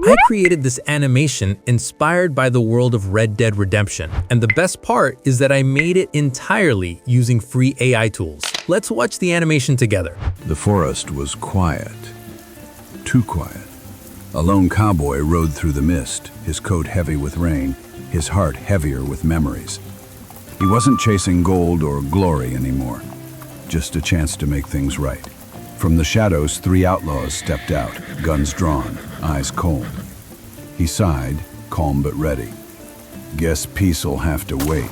I created this animation inspired by the world of Red Dead Redemption. And the best part is that I made it entirely using free AI tools. Let's watch the animation together. The forest was quiet. Too quiet. A lone cowboy rode through the mist, his coat heavy with rain, his heart heavier with memories. He wasn't chasing gold or glory anymore, just a chance to make things right. From the shadows, 3 outlaws stepped out, guns drawn, eyes cold. He sighed, calm but ready. Guess peace'll have to wait.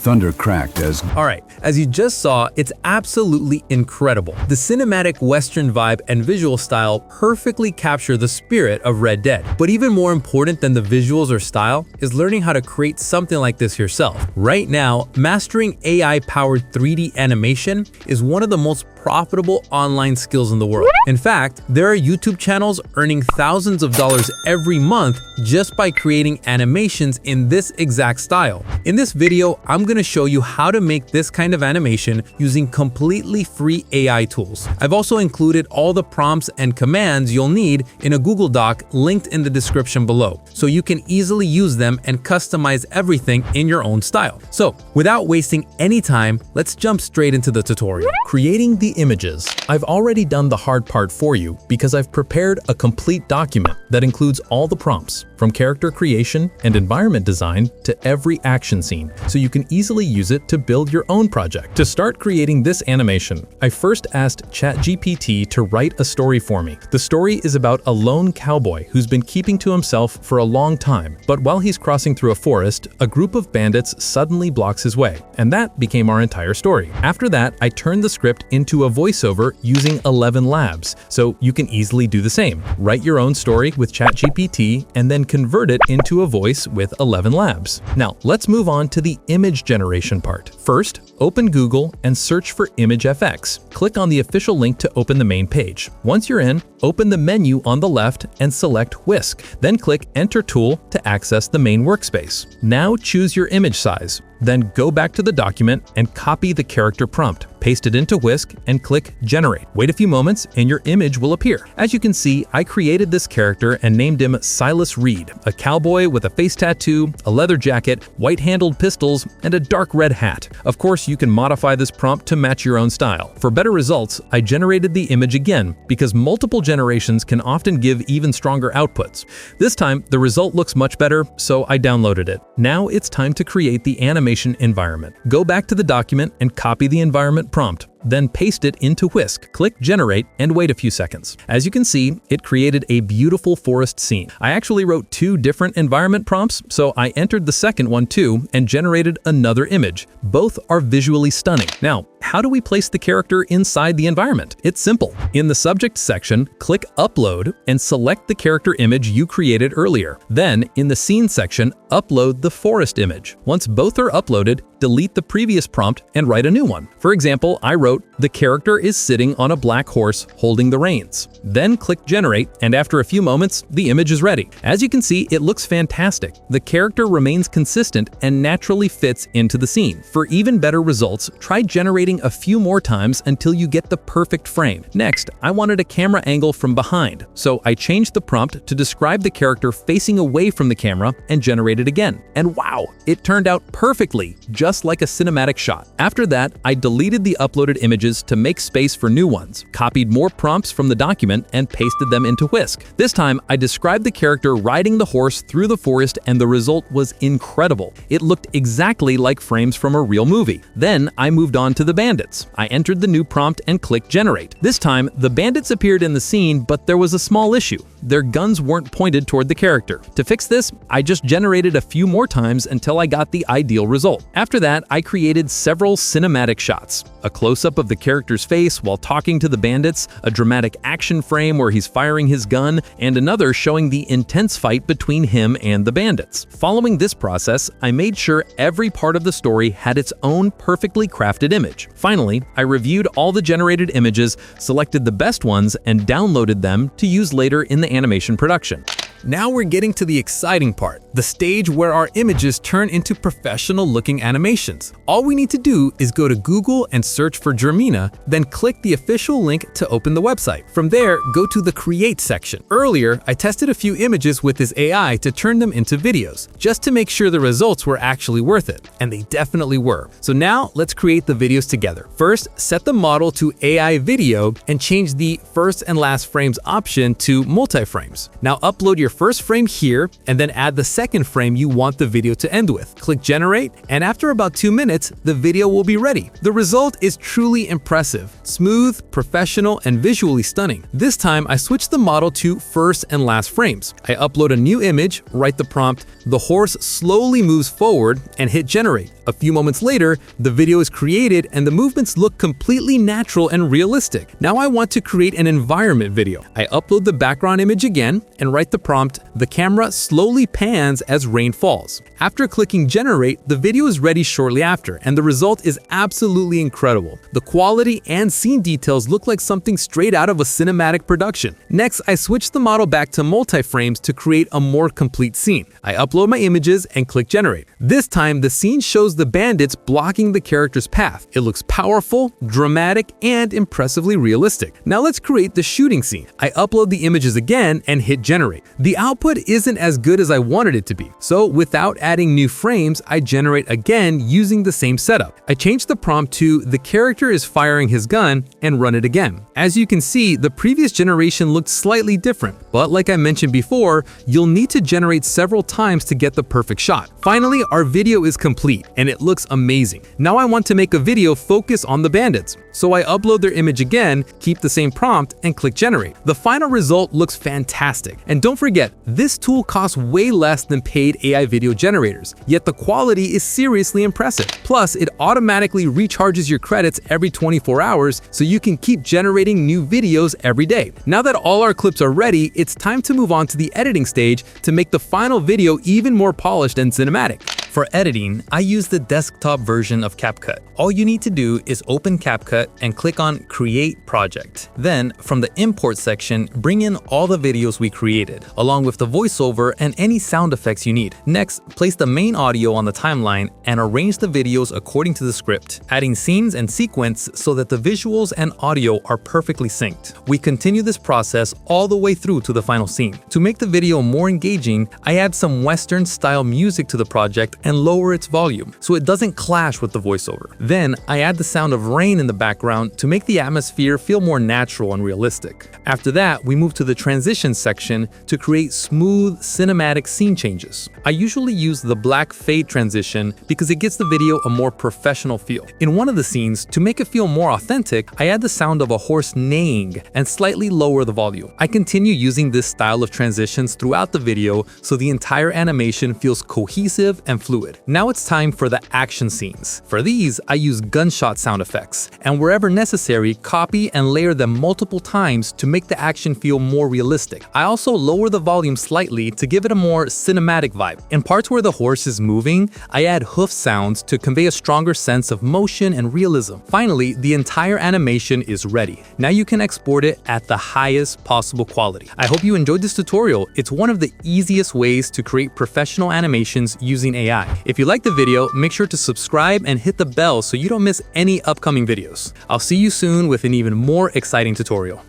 Thunder cracked as... Alright, as you just saw, it's absolutely incredible. The cinematic Western vibe and visual style perfectly capture the spirit of Red Dead. But even more important than the visuals or style is learning how to create something like this yourself. Right now, mastering AI-powered 3D animation is one of the most profitable online skills in the world. In fact, there are YouTube channels earning thousands of dollars every month just by creating animations in this exact style. In this video, I'm going to show you how to make this kind of animation using completely free AI tools. I've also included all the prompts and commands you'll need in a Google Doc linked in the description below, so you can easily use them and customize everything in your own style. So, without wasting any time, let's jump straight into the tutorial. Creating the images. I've already done the hard part for you because I've prepared a complete document that includes all the prompts, from character creation and environment design to every action scene, so you can easily use it to build your own project. To start creating this animation, I first asked ChatGPT to write a story for me. The story is about a lone cowboy who's been keeping to himself for a long time, but while he's crossing through a forest, a group of bandits suddenly blocks his way, and that became our entire story. After that, I turned the script into a voiceover using 11 Labs, so you can easily do the same. Write your own story with ChatGPT and then convert it into a voice with 11 Labs. Now, let's move on to the image generation part. First, open Google and search for ImageFX. Click on the official link to open the main page. Once you're in, open the menu on the left and select Whisk. Then click Enter Tool to access the main workspace. Now choose your image size. Then go back to the document and copy the character prompt. Paste it into Whisk and click Generate. Wait a few moments and your image will appear. As you can see, I created this character and named him Silas Reed, a cowboy with a face tattoo, a leather jacket, white-handled pistols, and a dark red hat. Of course, you can modify this prompt to match your own style. For better results, I generated the image again because multiple generations can often give even stronger outputs. This time, the result looks much better, so I downloaded it. Now it's time to create the animation environment. Go back to the document and copy the environment prompt. Then paste it into Whisk, click Generate, and wait a few seconds. As you can see, it created a beautiful forest scene. I actually wrote 2 different environment prompts, so I entered the second one too and generated another image. Both are visually stunning. Now, how do we place the character inside the environment? It's simple. In the subject section, click Upload and select the character image you created earlier. Then, in the scene section, upload the forest image. Once both are uploaded, delete the previous prompt and write a new one. For example, I wrote, "The character is sitting on a black horse holding the reins." Then click Generate, and after a few moments, the image is ready. As you can see, it looks fantastic. The character remains consistent and naturally fits into the scene. For even better results, try generating a few more times until you get the perfect frame. Next, I wanted a camera angle from behind, so I changed the prompt to describe the character facing away from the camera and generated again. And wow, it turned out perfectly, just like a cinematic shot. After that, I deleted the uploaded images to make space for new ones, copied more prompts from the document, and pasted them into Whisk. This time, I described the character riding the horse through the forest, and the result was incredible. It looked exactly like frames from a real movie. Then, I moved on to the bandits. I entered the new prompt and clicked Generate. This time, the bandits appeared in the scene, but there was a small issue. Their guns weren't pointed toward the character. To fix this, I just generated a few more times until I got the ideal result. After that, I created several cinematic shots. A close-up of the character's face while talking to the bandits, a dramatic action frame where he's firing his gun, and another showing the intense fight between him and the bandits. Following this process, I made sure every part of the story had its own perfectly crafted image. Finally, I reviewed all the generated images, selected the best ones, and downloaded them to use later in the animation production. Now we're getting to the exciting part, the stage where our images turn into professional-looking animations. All we need to do is go to Google and search for Dreamina, then click the official link to open the website. From there, go to the Create section. Earlier, I tested a few images with this AI to turn them into videos, just to make sure the results were actually worth it, and they definitely were. So now, let's create the videos together. First, set the model to AI video and change the first and last frames option to multi-frames. Now upload your first frame here and then add the second frame you want the video to end with. Click generate, and after about 2 minutes, the video will be ready. The result is truly impressive, smooth, professional, and visually stunning. This time, I switched the model to first and last frames. I upload a new image, write the prompt, "The horse slowly moves forward," and hit generate. A few moments later, the video is created and the movements look completely natural and realistic. Now I want to create an environment video. I upload the background image again and write the prompt, "The camera slowly pans as rain falls." After clicking generate, the video is ready shortly after, and the result is absolutely incredible. The quality and scene details look like something straight out of a cinematic production. Next, I switch the model back to multi-frames to create a more complete scene. I upload my images and click generate. This time, the scene shows the bandits blocking the character's path. It looks powerful, dramatic, and impressively realistic. Now let's create the shooting scene. I upload the images again and hit generate. The output isn't as good as I wanted it to be, so without adding new frames, I generate again using the same setup. I change the prompt to "The character is firing his gun" and run it again. As you can see, the previous generation looked slightly different, but like I mentioned before, you'll need to generate several times to get the perfect shot. Finally, our video is complete, and it looks amazing. Now I want to make a video focus on the bandits. So I upload their image again, keep the same prompt, and click generate. The final result looks fantastic. And don't forget, this tool costs way less than paid AI video generators, yet the quality is seriously impressive. Plus, it automatically recharges your credits every 24 hours, so you can keep generating new videos every day. Now that all our clips are ready, it's time to move on to the editing stage to make the final video even more polished and cinematic. For editing, I use the desktop version of CapCut. All you need to do is open CapCut and click on Create Project. Then, from the Import section, bring in all the videos we created, along with the voiceover and any sound effects you need. Next, place the main audio on the timeline and arrange the videos according to the script, adding scenes and sequence so that the visuals and audio are perfectly synced. We continue this process all the way through to the final scene. To make the video more engaging, I add some Western-style music to the project and lower its volume so it doesn't clash with the voiceover. Then, I add the sound of rain in the background to make the atmosphere feel more natural and realistic. After that, we move to the transition section to create smooth, cinematic scene changes. I usually use the black fade transition because it gives the video a more professional feel. In one of the scenes, to make it feel more authentic, I add the sound of a horse neighing and slightly lower the volume. I continue using this style of transitions throughout the video so the entire animation feels cohesive and fluid. Now it's time for the action scenes. For these, I use gunshot sound effects, and wherever necessary, copy and layer them multiple times to make the action feel more realistic. I also lower the volume slightly to give it a more cinematic vibe. In parts where the horse is moving, I add hoof sounds to convey a stronger sense of motion and realism. Finally, the entire animation is ready. Now you can export it at the highest possible quality. I hope you enjoyed this tutorial. It's one of the easiest ways to create professional animations using AI. If you like the video, make sure to subscribe and hit the bell so you don't miss any upcoming videos. I'll see you soon with an even more exciting tutorial.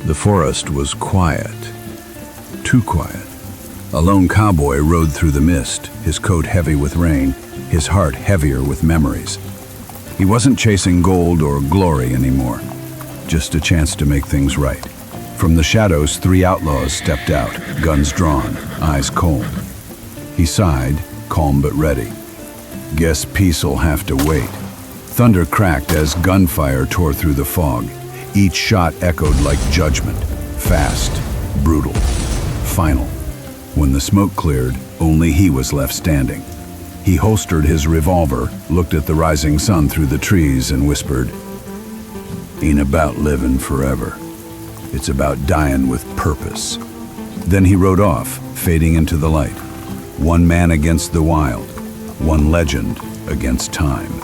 The forest was quiet. Too quiet. A lone cowboy rode through the mist, his coat heavy with rain, his heart heavier with memories. He wasn't chasing gold or glory anymore, just a chance to make things right. From the shadows, 3 outlaws stepped out, guns drawn, eyes cold. He sighed, calm but ready. Guess peace'll have to wait. Thunder cracked as gunfire tore through the fog. Each shot echoed like judgment, fast, brutal, final. When the smoke cleared, only he was left standing. He holstered his revolver, looked at the rising sun through the trees, and whispered, "Ain't about living forever. It's about dying with purpose." Then he rode off, fading into the light. One man against the wild, one legend against time.